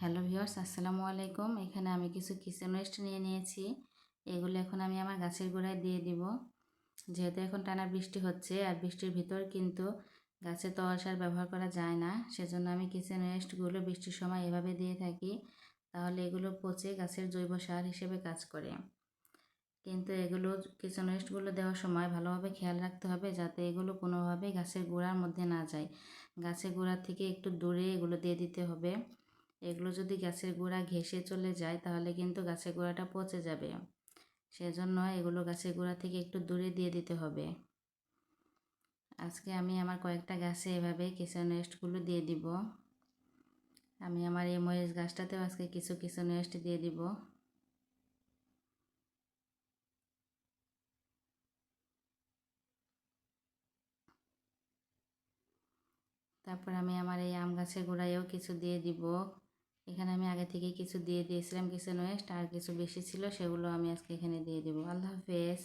Hello viewers, আসসালামু আলাইকুম। এখানে আমি কিছু কিচেন ওয়েস্ট নিয়ে নিয়েছি। এগুলো এখন আমি আমার গাছের গোড়ায় দিয়ে দিব। যেহেতু এখন টানা বৃষ্টি হচ্ছে আর বৃষ্টির ভিতর কিন্তু গাছে তরল সার ব্যবহার করা যায় না, সেজন্য আমি কিচেন ওয়েস্টগুলো বৃষ্টির সময় এভাবে দিয়ে থাকি। তাহলে এগুলো পচে গাছের জৈব সার হিসেবে কাজ করে। কিন্তু এগুলো কিচেন ওয়েস্টগুলো দেওয়ার সময় ভালোভাবে খেয়াল রাখতে হবে যাতে এগুলো কোনোভাবেই গাছের গোড়ার মধ্যে না যায়। গাছের গোড়া থেকে একটু দূরে এগুলো দিয়ে দিতে হবে। এগুলো যদি গাছের গোড়া ঘেঁষে চলে যায় তাহলে কিন্তু গাছের গোড়াটা পচে যাবে। সেজন্য এগুলো গাছের গোড়া থেকে একটু দূরে দিয়ে দিতে হবে। আজকে আমি আমার কয়েকটা গাছে এভাবে কিচেন ওয়েস্টগুলো দিয়ে দিব। আমি আমার এই মরিচ গাছটাতেও আজকে কিছু কিচেন ওয়েস্ট দিয়ে দিব। তারপর আমি আমার এই আম গাছের গোড়ায়ও কিছু দিয়ে দিব। এখানে আমি আগে থেকে কিছু দিয়ে দিয়েছিলাম কিচেন ওয়েস্ট, আর কিছু বেশি ছিল সেগুলো আমি আজকে এখানে দিয়ে দিব। আল্লাহ হাফেজ।